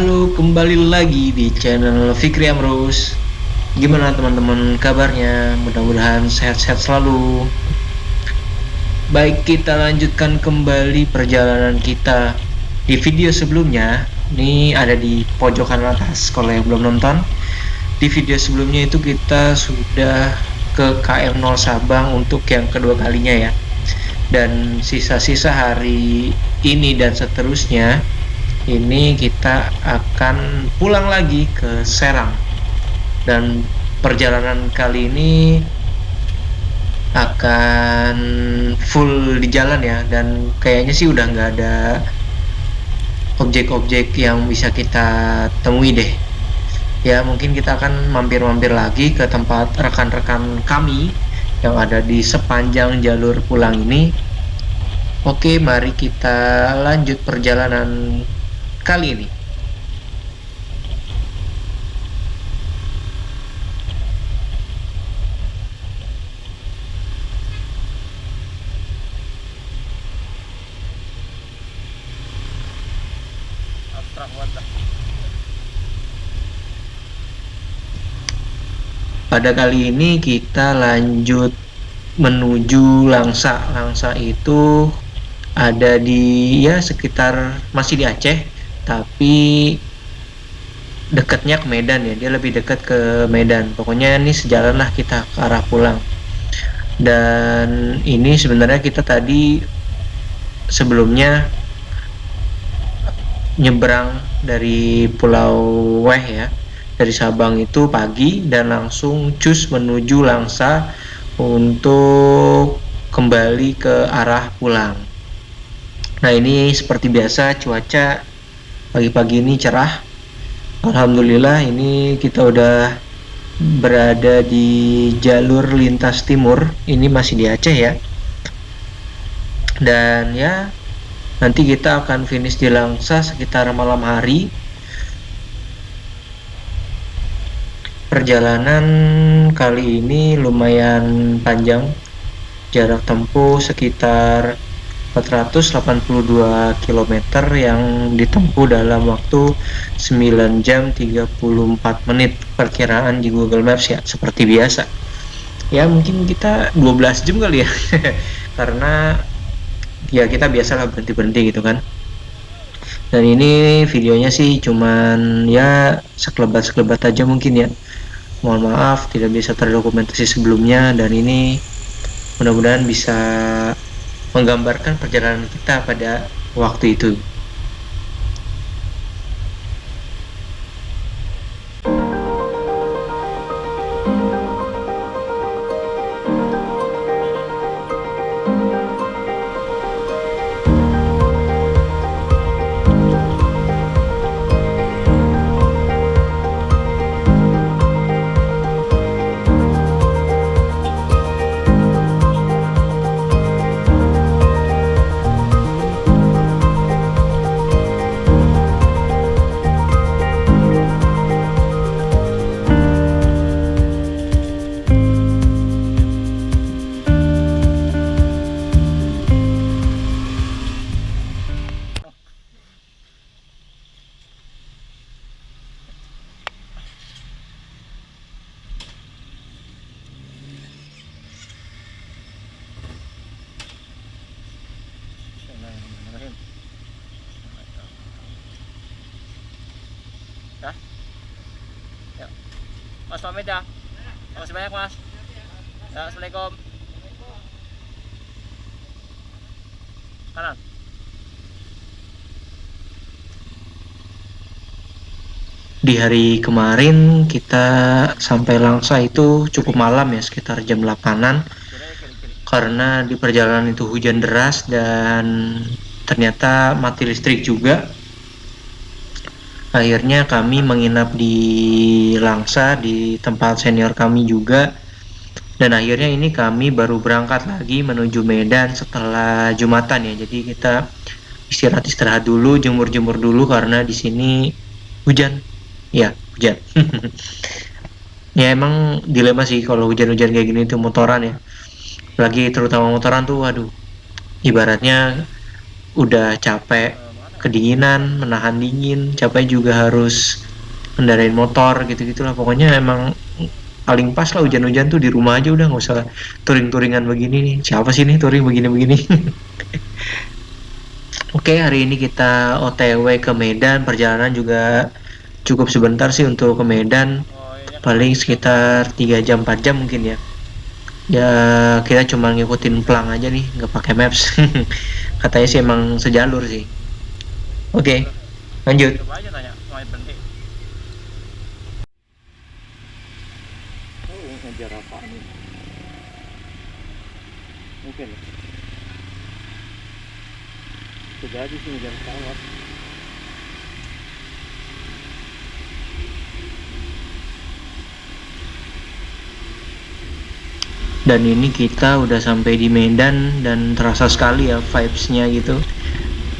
Halo, kembali lagi di channel Fikri Amrus. Gimana teman-teman kabarnya? Mudah-mudahan sehat-sehat selalu. Baik, kita lanjutkan kembali perjalanan kita. Di video sebelumnya, ini ada di pojokan atas kalau yang belum nonton. Di video sebelumnya itu kita sudah ke KM0 Sabang untuk yang kedua kalinya ya. Dan sisa-sisa hari ini dan seterusnya ini kita akan pulang lagi ke Serang, dan perjalanan kali ini akan full di jalan ya, dan kayaknya sih udah nggak ada objek-objek yang bisa kita temui deh ya. Mungkin kita akan mampir-mampir lagi ke tempat rekan-rekan kami yang ada di sepanjang jalur pulang ini. Oke, mari kita lanjut perjalanan kali ini. Pada kali ini kita lanjut menuju Langsa. Langsa itu ada di ya sekitar masih di Aceh, tapi dekatnya ke Medan ya. Dia lebih dekat ke Medan. Pokoknya ini sejalan lah kita ke arah pulang. Dan ini sebenarnya kita tadi sebelumnya nyebrang dari Pulau Weh ya, dari Sabang itu pagi, dan langsung cus menuju Langsa untuk kembali ke arah pulang. Nah, ini seperti biasa cuaca pagi-pagi ini cerah. Alhamdulillah, ini kita udah berada di jalur lintas timur. Ini masih di Aceh ya. Dan ya, nanti kita akan finish di Langsa sekitar malam hari. Perjalanan kali ini lumayan panjang, jarak tempuh sekitar 482 km yang ditempuh dalam waktu 9 jam 34 menit perkiraan di Google Maps ya, seperti biasa. Ya mungkin kita 12 jam kali ya, karena ya kita biasalah berhenti-berhenti gitu kan. Dan ini videonya sih cuman ya sekelebat-sekelebat aja mungkin ya. Mohon maaf tidak bisa terdokumentasi sebelumnya, dan ini mudah-mudahan bisa menggambarkan perjalanan kita pada waktu itu. Ya, yuk. Mas pamit ya. Makasih banyak mas. Ya, assalamualaikum. Kanan. Di hari kemarin kita sampai Langsa itu cukup malam ya, sekitar jam 8-an, karena di perjalanan itu hujan deras dan ternyata mati listrik juga. Akhirnya kami menginap di Langsa di tempat senior kami juga, dan akhirnya ini kami baru berangkat lagi menuju Medan setelah Jumatan ya. Jadi kita istirahat dulu, jemur-jemur dulu karena di sini hujan. Ya, hujan. Ya emang dilema sih kalau hujan-hujan kayak gini tuh motoran ya. Lagi terutama motoran tuh, waduh, ibaratnya udah capek kedinginan, menahan dingin, capek juga harus ngendarain motor gitu-gitulah. Pokoknya emang paling pas lah hujan-hujan tuh di rumah aja udah nggak usah touring-touringan begini nih. Siapa sih nih touring begini-begini? Oke, hari ini kita OTW ke Medan. Perjalanan juga cukup sebentar sih untuk ke Medan. Oh iya Paling kemarin udah sekitar 3 jam 4 jam mungkin ya. Ya kita cuma ngikutin pelang aja nih, nggak pakai maps. Katanya sih emang sejalur sih. Oke, jalur. lanjut. Coba aja tanya mau berhenti. Oh ngejar apa nih? Mungkin sudah aja sih ngejar pesawat. Dan ini kita udah sampai di Medan dan terasa sekali ya vibes-nya gitu.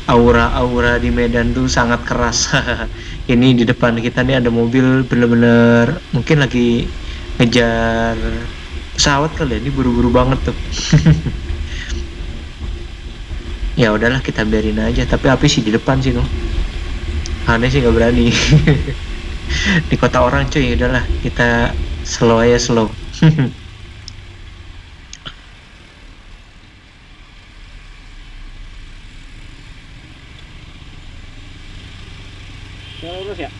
Aura-aura di Medan tuh sangat keras. Ini di depan kita nih ada mobil bener-bener mungkin lagi ngejar pesawat kali ya. Ini buru-buru banget tuh. Ya udahlah kita biarin aja. Tapi api sih di depan sih tuh. Aneh sih nggak berani. Di kota orang cuy, udahlah kita slow aja slow. Yang lurus ya?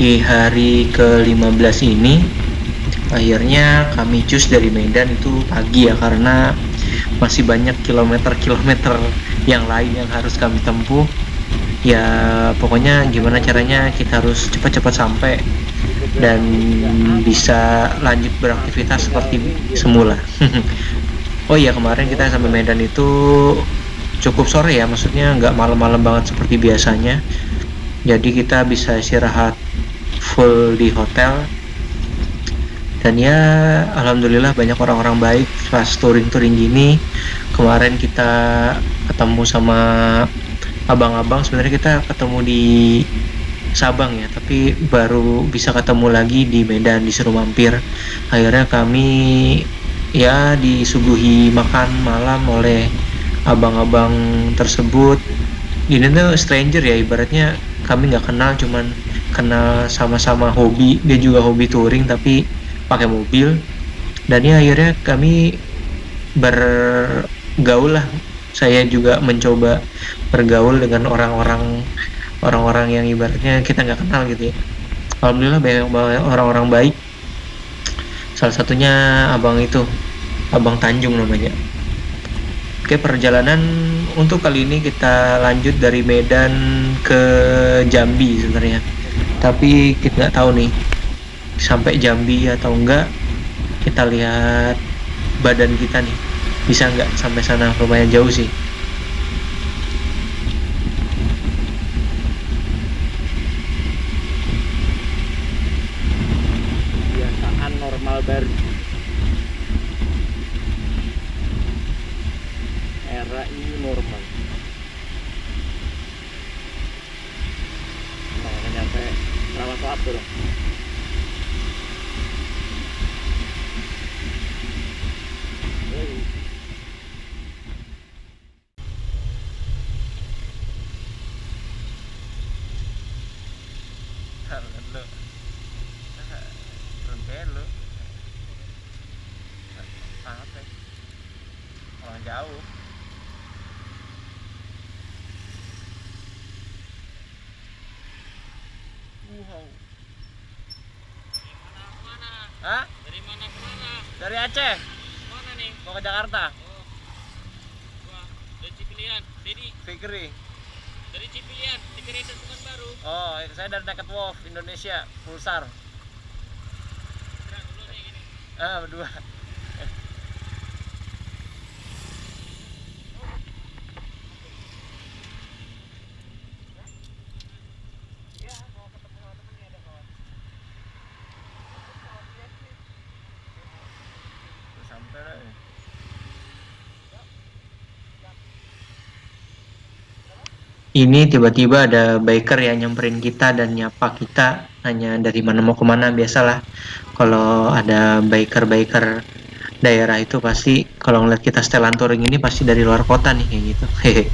Di hari ke-15 ini akhirnya kami cus dari Medan itu pagi ya, karena masih banyak kilometer-kilometer yang lain yang harus kami tempuh. Ya pokoknya gimana caranya kita harus cepat-cepat sampai dan bisa lanjut beraktivitas seperti semula. Oh iya, kemarin kita sampai Medan itu cukup sore ya, maksudnya nggak malam-malam banget seperti biasanya. Jadi kita bisa istirahat full di hotel. Dan ya alhamdulillah banyak orang-orang baik pas touring-touring gini. Kemarin kita ketemu sama abang-abang, sebenarnya kita ketemu di Sabang ya, tapi baru bisa ketemu lagi di Medan, disuruh mampir. Akhirnya kami ya disuguhi makan malam oleh abang-abang tersebut. Ini tuh stranger ya, ibaratnya kami nggak kenal, cuman kenal sama-sama hobi. Dia juga hobi touring tapi pakai mobil. Dan ya akhirnya kami bergaul lah. Saya juga mencoba bergaul dengan orang-orang yang ibaratnya kita nggak kenal gitu ya. Alhamdulillah banyak banget orang-orang baik. Salah satunya abang itu, Abang Tanjung namanya. Oke, perjalanan untuk kali ini kita lanjut dari Medan ke Jambi sebenarnya. Tapi kita nggak tahu nih sampai Jambi atau enggak. Kita lihat badan kita nih, bisa nggak sampai sana, lumayan jauh sih. Kebiasaan normal baru. Era ini normal. Nah, nyampe Rawa Selatan dong. Lu berhenti lu apa jauh. Wow. Hah? Dari mana ke mana? Dari Aceh. Mana nih? Mau ke Jakarta. Oh, gua dari Cipilian. Dedi Fikri. dari Cipilian, Fikri Pekanbaru. Oh, saya dari dekat Wolf Indonesia, Pulsar. Gerak dulu nih gini. Berdua. Sampai lah. Ini tiba-tiba ada biker yang nyamperin kita dan nyapa kita hanya dari mana mau kemana. Biasalah kalau ada biker-biker daerah itu pasti kalau ngeliat kita setelan touring ini pasti dari luar kota nih kayak gitu. Hehe.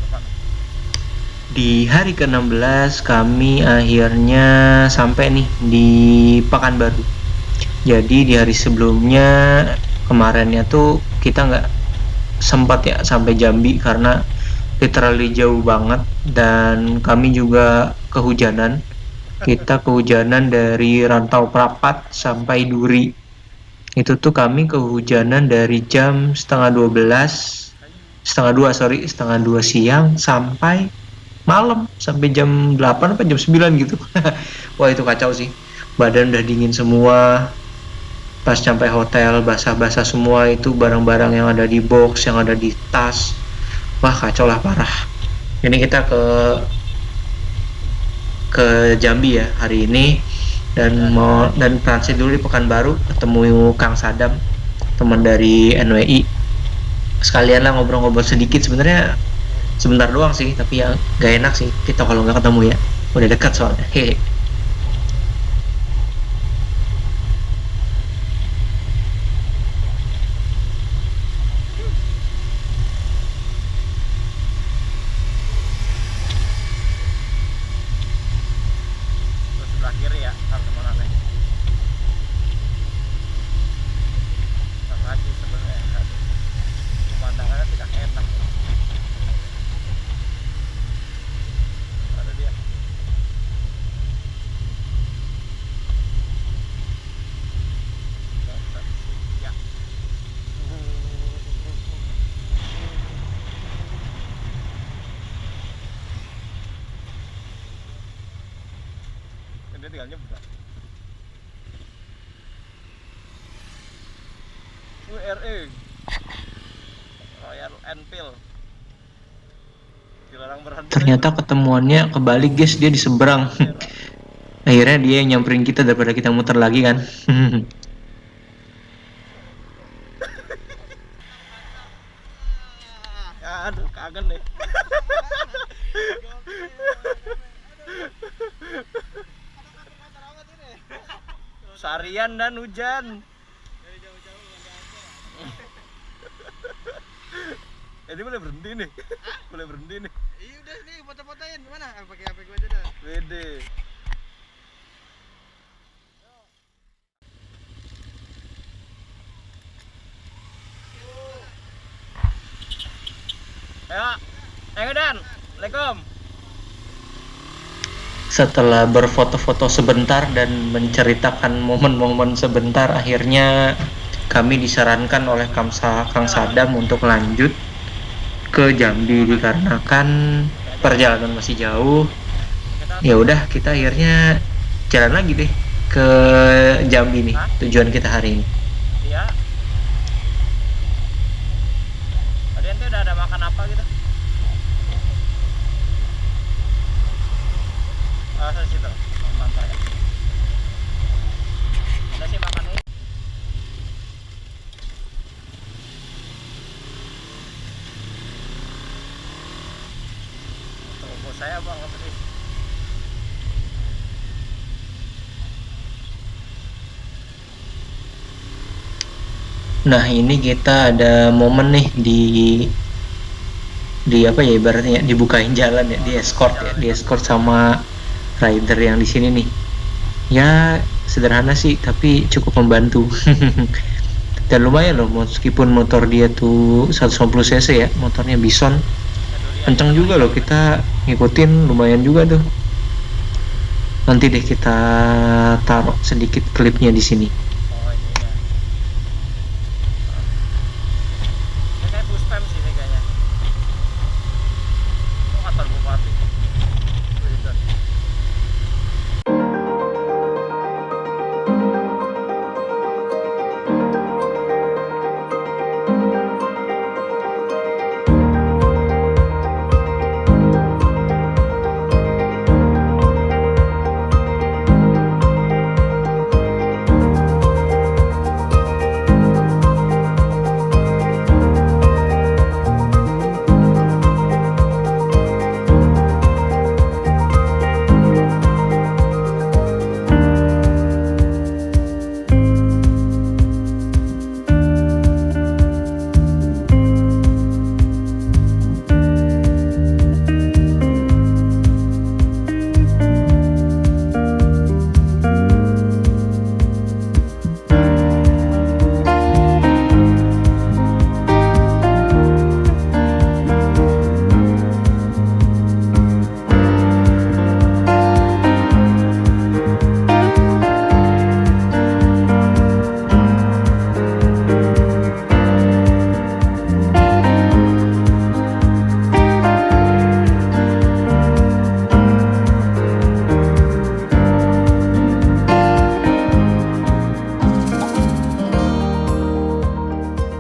Depan. Di hari ke-16 kami akhirnya sampai nih di Pekanbaru. Jadi di hari sebelumnya kemarinnya tuh kita nggak sempat ya sampai Jambi karena literally jauh banget dan kami juga kehujanan. Kita kehujanan dari Rantau Prapat sampai Duri. Itu tuh kami kehujanan dari jam setengah dua siang sampai malam, sampai jam 8 apa jam 9 gitu. Wah itu kacau sih, badan udah dingin semua. Pas sampai hotel basah-basah semua, itu barang-barang yang ada di box, yang ada di tas, wah kacau lah parah. Ini kita ke Jambi ya hari ini dan transit dulu di Pekanbaru ketemu Kang Sadam, teman dari NWI. Sekalian lah ngobrol-ngobrol sedikit, sebenarnya sebentar doang sih, tapi ya gak enak sih kita kalau nggak ketemu ya, udah dekat soalnya. Hehe. Terus sebelah kiri ya, teman-teman aneh. Makasih sebenarnya. Pemandangannya tidak enak. Ada dia. Ya. Dia tinggal nyebrang. RE Royal Enfield dilarang berhenti. Ternyata ketemuannya kebalik guys, dia di seberang. Akhirnya dia yang nyamperin kita daripada kita muter lagi kan. Aduh, kangen deh. Seharian dan hujan. Jadi boleh berhenti nih. Boleh berhenti nih. Iya udah nih foto-fotoin mana? Pakai HP gua aja dah. Wede. Ayo, ayo Dan. Assalamualaikum. Setelah berfoto-foto sebentar dan menceritakan momen-momen sebentar, akhirnya kami disarankan oleh Kang Sadam untuk lanjut ke Jambi dikarenakan perjalanan masih jauh. Ya udah, kita akhirnya jalan lagi deh ke Jambi nih, tujuan kita hari ini. Iya. Tadi ente udah ada makan apa gitu? Saya situ. Mantap ya. Ada sih makan ini. Tuh, saya bang apa sih? Nah ini kita ada momen nih di di apa ya ibaratnya dibukain jalan ya, di escort sama rider yang di sini nih. Ya sederhana sih tapi cukup membantu. Dan lumayan loh meskipun motor dia tuh 150 cc ya, motornya Bison. Kenceng juga loh, kita ngikutin lumayan juga tuh. Nanti deh kita taruh sedikit klipnya di sini. Oh ini ya. Ini kayak bus pem sih ini kayaknya. Oh kantor bupati. Gitu.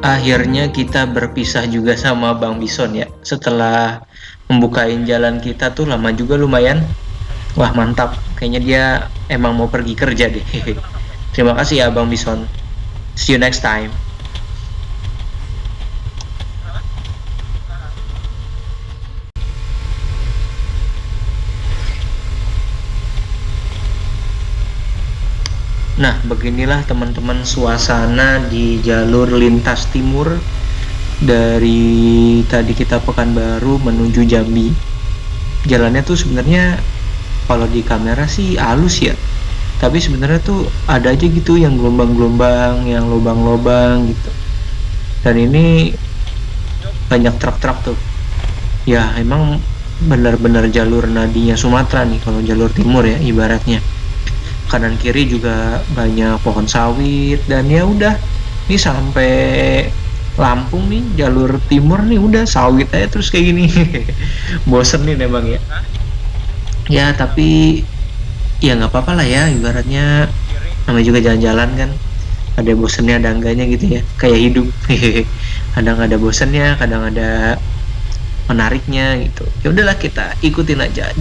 Akhirnya kita berpisah juga sama Bang Bison ya. Setelah membukain jalan kita tuh lama juga lumayan. Wah mantap, kayaknya dia emang mau pergi kerja deh. Terima kasih ya Bang Bison. See you next time. Nah, beginilah teman-teman suasana di jalur lintas timur dari tadi kita Pekanbaru menuju Jambi. Jalannya tuh sebenarnya kalau di kamera sih halus ya, tapi sebenarnya tuh ada aja gitu yang gelombang-gelombang, yang lubang-lubang gitu. Dan ini banyak truk-truk tuh. Ya, emang benar-benar jalur nadinya Sumatera nih kalau jalur timur ya ibaratnya. Kanan kiri juga banyak pohon sawit dan ya udah ini sampai Lampung nih jalur timur nih udah sawit aja terus kayak gini. Bosen nih memang ya. Ya tapi ya nggak apa-apa lah ya ibaratnya namanya juga jalan-jalan kan ada bosennya ada enggaknya gitu ya kayak hidup. Kadang ada bosennya kadang ada menariknya gitu ya udahlah kita ikutin aja.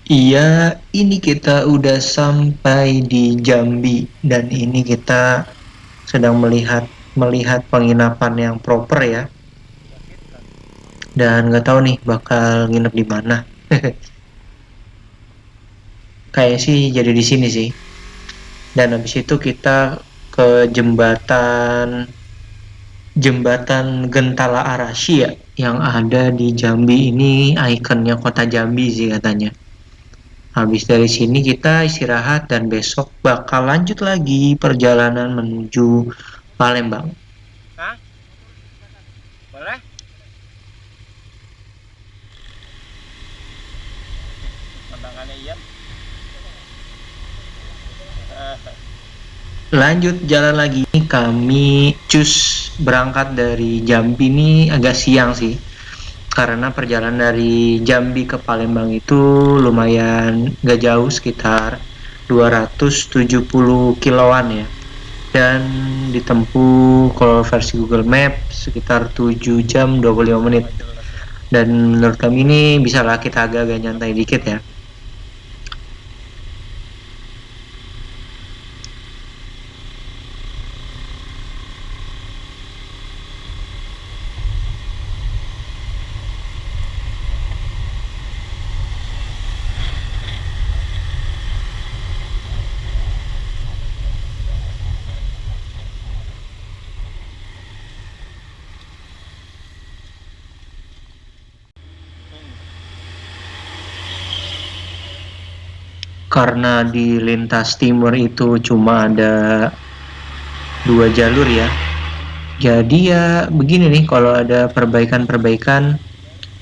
Iya, ini kita udah sampai di Jambi dan ini kita sedang melihat melihat penginapan yang proper ya. Dan nggak tahu nih bakal nginep di mana. Kayak sih jadi di sini sih. Dan habis itu kita ke jembatan Gentala Arasy ya, yang ada di Jambi ini ikonnya kota Jambi sih katanya. Habis dari sini kita istirahat dan besok bakal lanjut lagi perjalanan menuju Palembang. Hah? Boleh? Pandangannya iya. Lanjut jalan lagi, kami berangkat dari Jambi ini agak siang sih. Karena perjalanan dari Jambi ke Palembang itu lumayan gak jauh, sekitar 270 kiloan ya. Dan ditempuh kalau versi Google Maps sekitar 7 jam 25 menit. Dan menurut kami ini bisalah kita agak-agak nyantai dikit ya. karena di lintas timur itu cuma ada 2 jalur ya. Jadi ya begini nih, kalau ada perbaikan-perbaikan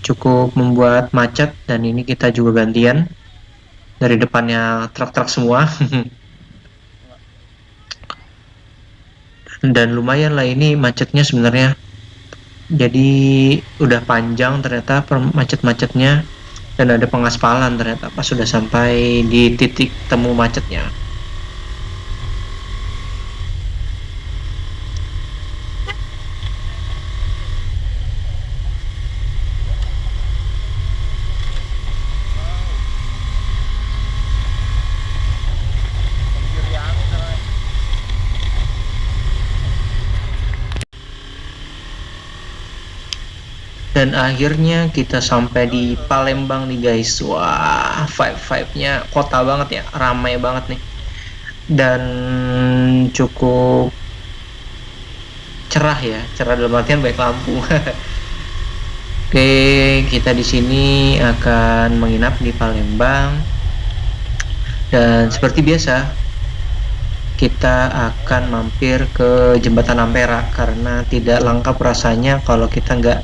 cukup membuat macet, dan ini kita juga gantian dari depannya truk-truk semua. Dan lumayan lah ini macetnya sebenarnya. Jadi udah panjang ternyata macet-macetnya, dan ada pengaspalan ternyata pas sudah sampai di titik temu macetnya. Penggirian terus. Dan akhirnya kita sampai di Palembang nih guys. Wah, vibe-nya kota banget ya, ramai banget nih. Dan cukup cerah ya, cerah dalam artian baik lampu. Oke, kita di sini akan menginap di Palembang. Dan seperti biasa, kita akan mampir ke Jembatan Ampera karena tidak lengkap rasanya kalau kita nggak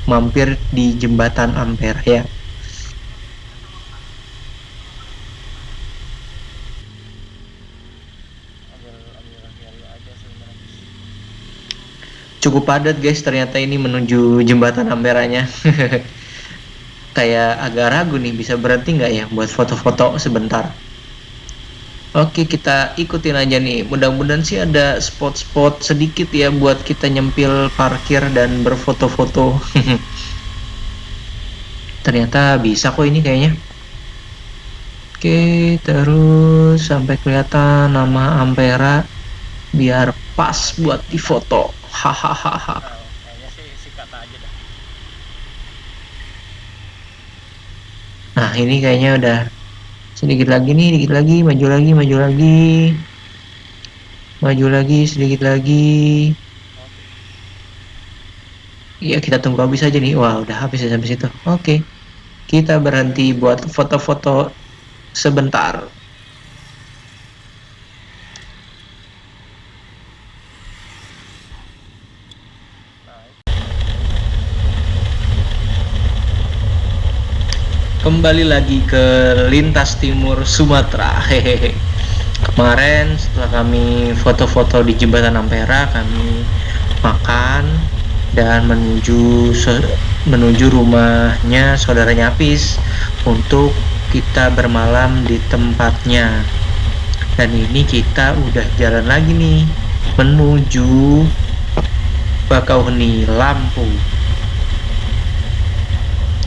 mampir di Jembatan Ampera ya. Ambil aja sebenarnya. Cukup padat guys, ternyata ini menuju Jembatan Amperanya. Kayak agak ragu nih, bisa berhenti nggak ya buat foto-foto sebentar. Oke, kita ikutin aja nih. Mudah-mudahan sih ada spot-spot sedikit ya buat kita nyempil parkir dan berfoto-foto. Ternyata bisa kok ini kayaknya. Oke, terus sampai kelihatan nama Ampera biar pas buat difoto. Hahaha. Nah, kayaknya sih sikat aja dah. Nah, ini kayaknya udah sedikit lagi nih, dikit lagi, maju lagi, maju lagi. Maju lagi, sedikit lagi. Ya, kita tunggu habis aja nih. Wah, udah habis ya sampai situ. Oke. Kita berhenti buat foto-foto sebentar. Kembali lagi ke lintas timur Sumatera. Hehehe. Kemarin setelah kami foto-foto di Jembatan Ampera, kami makan dan menuju rumahnya saudaranya Apis untuk kita bermalam di tempatnya. Dan ini kita udah jalan lagi nih menuju Bakauheni, Lampung.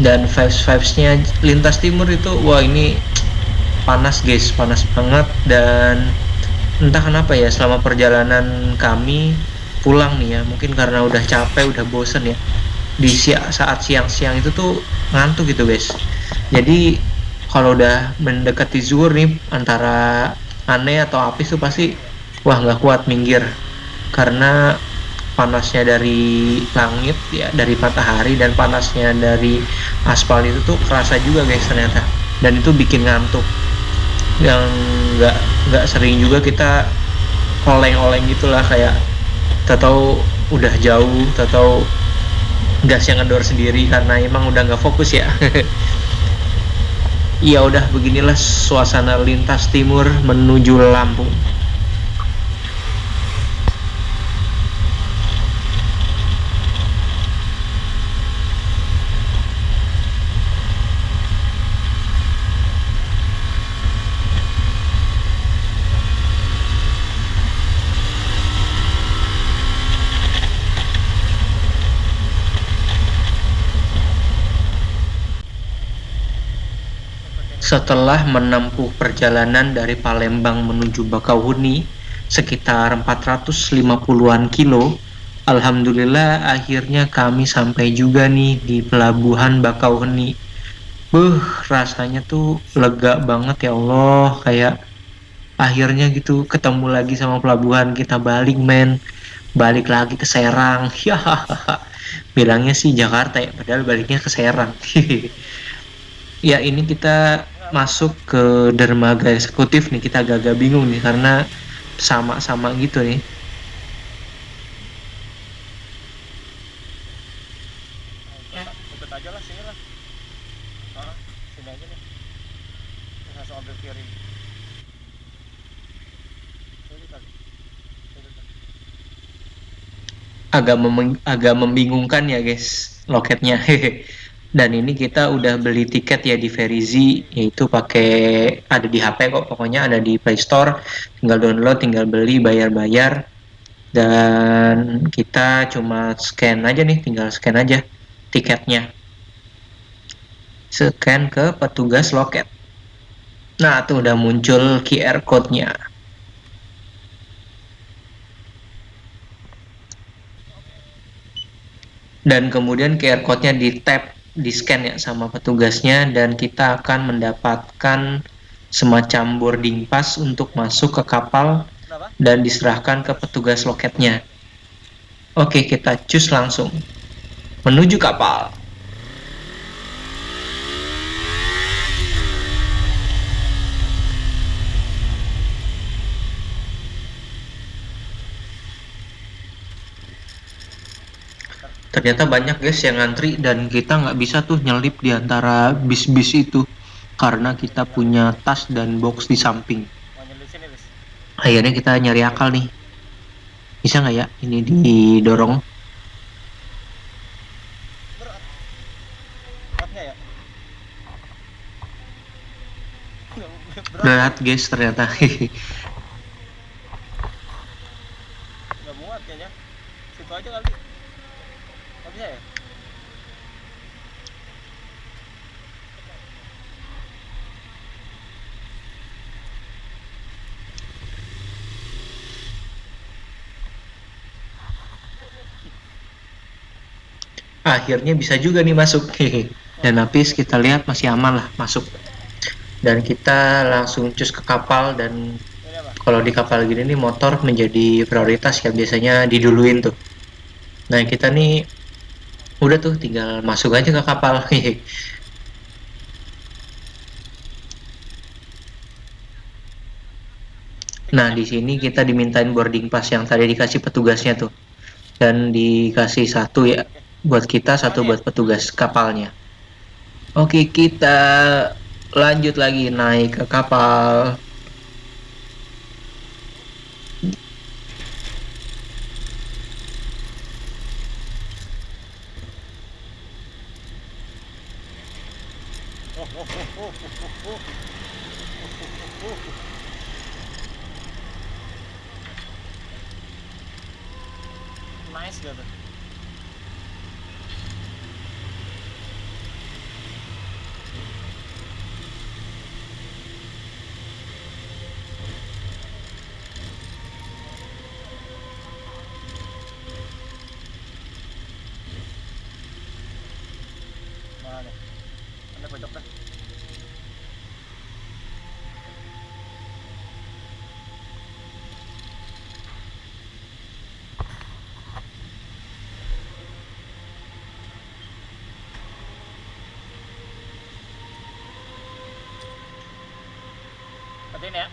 Dan vibes-vibesnya lintas timur itu, wah ini panas guys, panas banget. Dan entah kenapa ya, selama perjalanan kami pulang nih ya, mungkin karena udah capek, udah bosen ya, di saat siang-siang itu tuh ngantuk gitu guys. Jadi kalau udah mendekati zuhur nih, antara Ane atau Apis tuh pasti wah nggak kuat minggir, karena panasnya dari langit ya, dari matahari, dan panasnya dari aspal itu tuh kerasa juga guys ternyata, dan itu bikin ngantuk. Yang nggak sering juga kita oleng-oleng gitulah, kayak tahu udah jauh, tahu gas yang ngendor sendiri karena emang udah nggak fokus ya. Ya udah, beginilah suasana lintas timur menuju Lampung. Setelah menempuh perjalanan dari Palembang menuju Bakauheni sekitar 450-an kilo, alhamdulillah akhirnya kami sampai juga nih di pelabuhan Bakauheni. Rasanya tuh lega banget ya Allah, kayak akhirnya gitu ketemu lagi sama pelabuhan. Kita balik men, balik lagi ke Serang. Ya, bilangnya sih Jakarta ya, padahal baliknya ke Serang. Ya ini kita masuk ke dermaga eksekutif nih, kita agak-agak bingung nih karena sama-sama gitu nih. Ikut aja lah sini lah. Sini aja nih. Terus langsung ambil kiri. Sini kali. Agak membingungkan ya guys loketnya. Dan ini kita udah beli tiket ya di Verizi, yaitu pakai ada di HP kok, pokoknya ada di Play Store, tinggal download, tinggal beli, bayar-bayar, dan kita cuma scan aja nih, tinggal scan aja tiketnya, scan ke petugas loket. Nah tuh udah muncul QR code-nya. Dan kemudian QR code-nya di tap, di scan ya sama petugasnya, dan kita akan mendapatkan semacam boarding pass untuk masuk ke kapal dan diserahkan ke petugas loketnya. Oke, kita cus langsung menuju kapal. Ternyata banyak guys yang ngantri dan kita nggak bisa tuh nyelip di antara bis-bis itu karena kita punya tas dan box di samping. Akhirnya kita nyari akal nih, bisa nggak ya ini didorong? Berat guys ternyata. Nggak muat kayaknya. Situ aja kali. Nggak bisa ya? Akhirnya bisa juga nih masuk. Dan habis kita lihat masih aman lah masuk. Dan kita langsung cus ke kapal, dan kalau di kapal gini nih motor menjadi prioritas ya, biasanya diduluin tuh. Nah kita nih udah tuh tinggal masuk aja ke kapal. Nah di sini kita dimintain boarding pass yang tadi dikasih petugasnya tuh, dan dikasih satu ya buat kita, satu buat petugas kapalnya. Oke, kita lanjut lagi naik ke kapal. Nice gitu. Mana? Ada pojok dah. Matiin ya.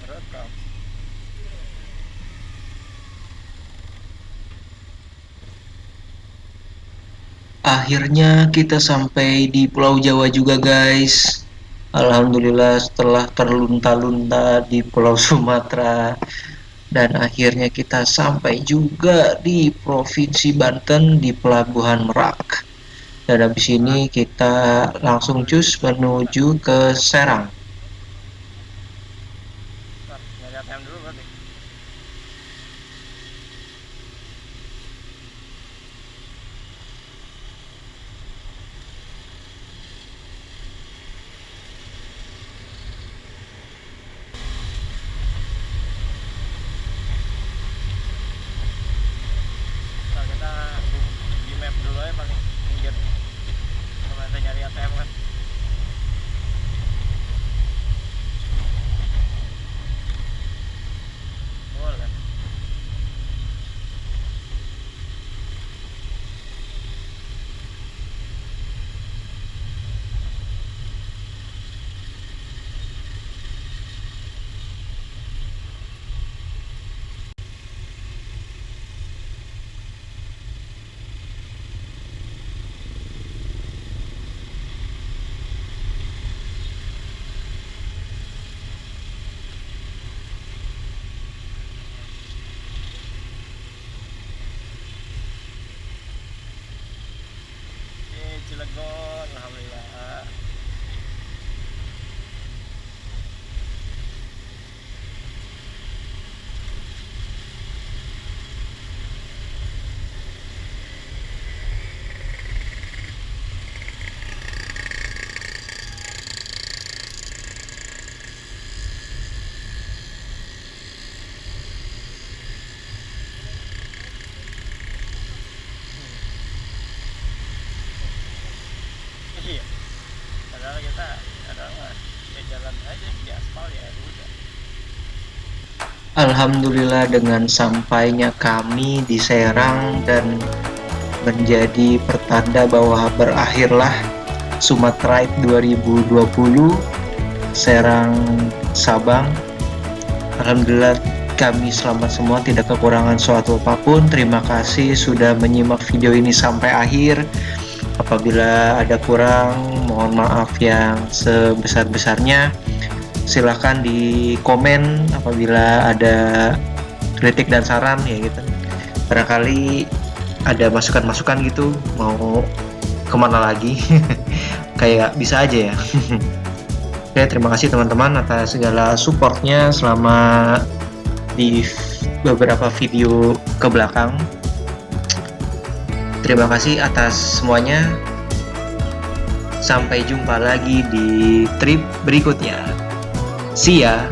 Rekam. Akhirnya kita sampai di Pulau Jawa juga guys. Alhamdulillah setelah terlunta-lunta di Pulau Sumatera, dan akhirnya kita sampai juga di Provinsi Banten di Pelabuhan Merak. Dan habis ini kita langsung cus menuju ke Serang. Nyari ATM dulu berarti. Ntar kita di map dulu ya paling pinggir. Kalau ada nyari ATM kan. aja di aspal ya udah. Alhamdulillah dengan sampainya kami di Serang dan menjadi pertanda bahwa berakhirlah Sumatera Ride 2020 Serang Sabang. Alhamdulillah kami selamat semua, tidak kekurangan suatu apapun. Terima kasih sudah menyimak video ini sampai akhir. Apabila ada kurang, mohon maaf yang sebesar-besarnya. Silahkan di komen apabila ada kritik dan saran ya gitu. Barangkali ada masukan-masukan gitu, mau kemana lagi. Kayak bisa aja ya. Oke, terima kasih teman-teman atas segala supportnya selama di beberapa video ke belakang. Terima kasih atas semuanya. Sampai jumpa lagi di trip berikutnya. See ya.